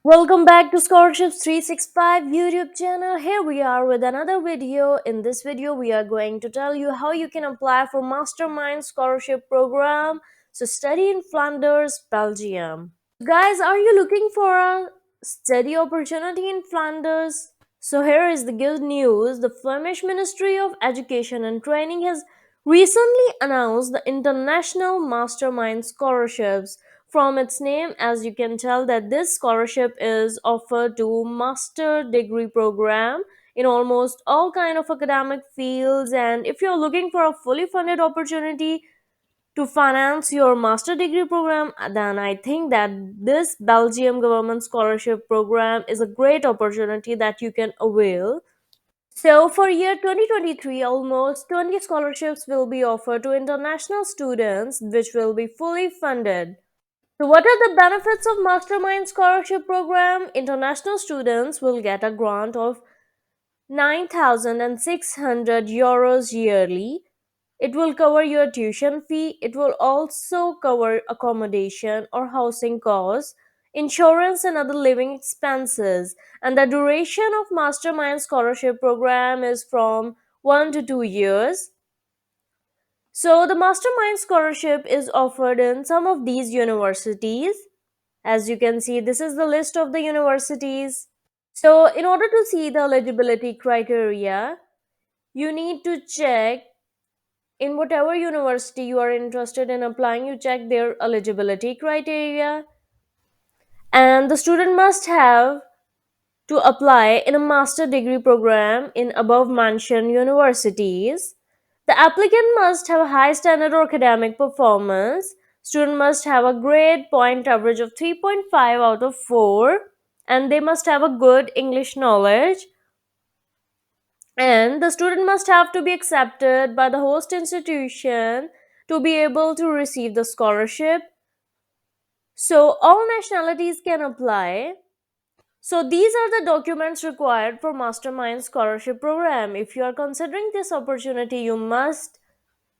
Welcome back to Scholarships 365 YouTube channel. Here we are with another video. In this video, we are going to tell you how you can apply for Mastermind Scholarship Program. So study in Flanders, Belgium. Guys, are you looking for a study opportunity in Flanders? So here is the good news. The Flemish Ministry of Education and Training has recently announced the International Mastermind Scholarships. From its name, as you can tell, that this scholarship is offered to master degree program in almost all kind of academic fields. And if you're looking for a fully funded opportunity to finance your master degree program, then I think that this Belgium government scholarship program is a great opportunity that you can avail. So for year 2023, almost 20 scholarships will be offered to international students, which will be fully funded. So what are the benefits of Mastermind Scholarship Program? International students will get a grant of 9,600 euros yearly. It will cover your tuition fee. It will also cover accommodation or housing costs, insurance and other living expenses. And the duration of Mastermind Scholarship Program is from 1 to 2 years. So the Mastermind Scholarship is offered in some of these universities. As you can see, this is the list of the universities. So in order to see the eligibility criteria, you need to check in whatever university you are interested in applying, you check their eligibility criteria. And the student must have to apply in a master degree program in above mentioned universities. The applicant must have a high standard or academic performance. Student must have a grade point average of 3.5 out of 4, and they must have a good English knowledge. And the student must have to be accepted by the host institution to be able to receive the scholarship. So all nationalities can apply. So these are the documents required for Mastermind Scholarship Program. If you are considering this opportunity, you must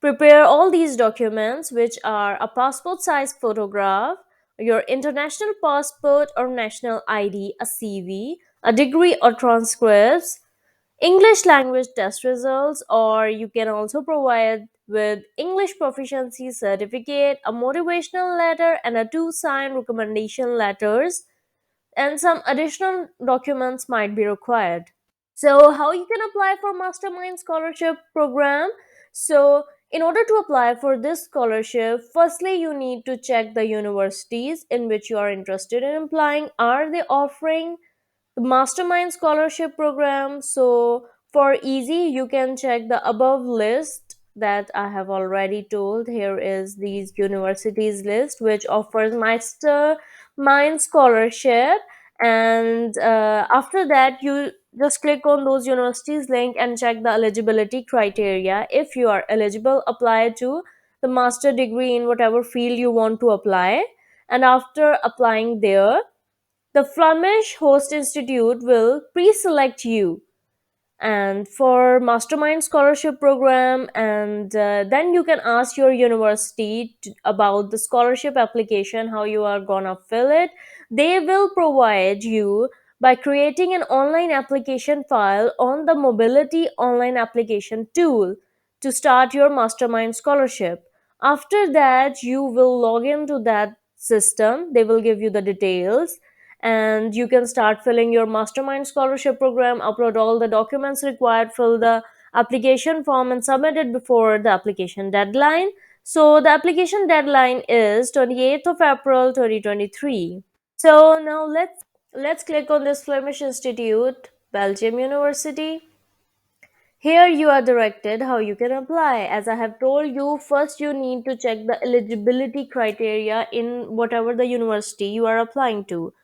prepare all these documents, which are a passport size photograph, your international passport or national ID, a CV, a degree or transcripts, English language test results, or you can also provide with English proficiency certificate, a motivational letter, and a two signed recommendation letters, and some additional documents might be required. So, how you can apply for Mastermind Scholarship Program? So, in order to apply for this scholarship, firstly, you need to check the universities in which you are interested in applying. Are they offering the Mastermind Scholarship Program? So for easy, you can check the above list that I have already told. Here is these universities list which offers Mastermind Scholarship, and after that you just click on those universities link and check the eligibility criteria. If you are eligible, apply to the master degree in whatever field you want to apply, and after applying there, the Flemish Host Institute will pre-select you and for Mastermind Scholarship Program, and then you can ask your university about the scholarship application, how you are gonna fill it. They will provide you by creating an online application file on the mobility online application tool to start your Mastermind Scholarship. After that, you will log into that system. They will give you the details, and you can start filling your Mastermind Scholarship Program, upload all the documents required, fill the application form, and submit it before the application deadline. So the application deadline is 28th of April 2023. So now let's click on this Flemish Institute, Belgium University. Here you are directed how you can apply. As I have told you, first you need to check the eligibility criteria in whatever the university you are applying to.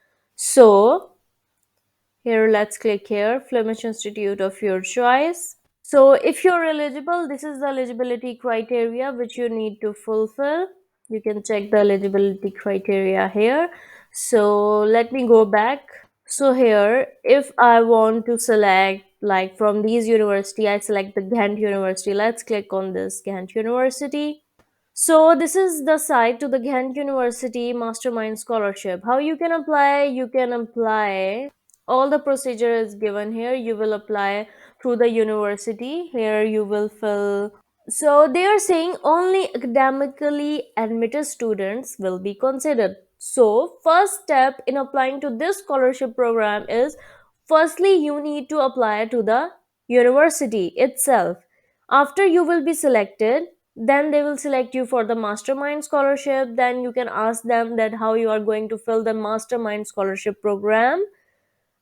So here, let's click here, Flemish Institute of your choice. So if you're eligible, this is the eligibility criteria which you need to fulfill. You can check the eligibility criteria here. So let me go back. So here, if I want to select like from these university, I select the Ghent University. Let's click on this Ghent University. So this is the site to the Ghent University Mastermind Scholarship. How you can apply? You can apply. All the procedure is given here. You will apply through the university. Here you will fill. So they are saying only academically admitted students will be considered. So first step in applying to this scholarship program is, firstly you need to apply to the university itself. After you will be selected, then they will select you for the mastermind scholarship. Then you can ask them that how you are going to fill the mastermind scholarship program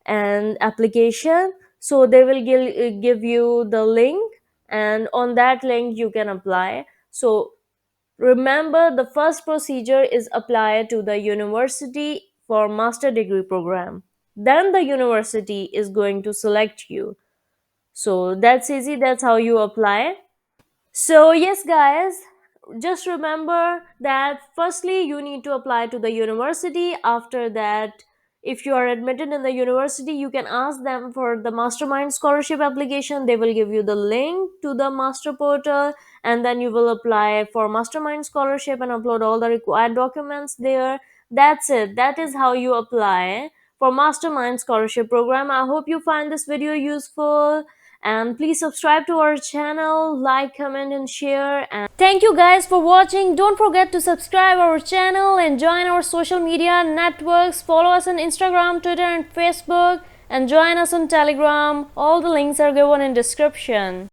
and application. So they will give you the link, and on that link you can apply. So remember, the first procedure is apply to the university for master degree program, then the university is going to select you. So that's easy, that's how you apply. So, yes, guys, just remember that firstly, you need to apply to the university. After that, if you are admitted in the university, you can ask them for the mastermind scholarship application. They will give you the link to the master portal, and then you will apply for mastermind scholarship and upload all the required documents there. That's it. That is how you apply for mastermind scholarship program. I hope you find this video useful, and please subscribe to our channel, like, comment and share. And thank you guys for watching. Don't forget to subscribe our channel and join our social media networks. Follow us on Instagram, Twitter and Facebook, and join us on Telegram. All the links are given in description.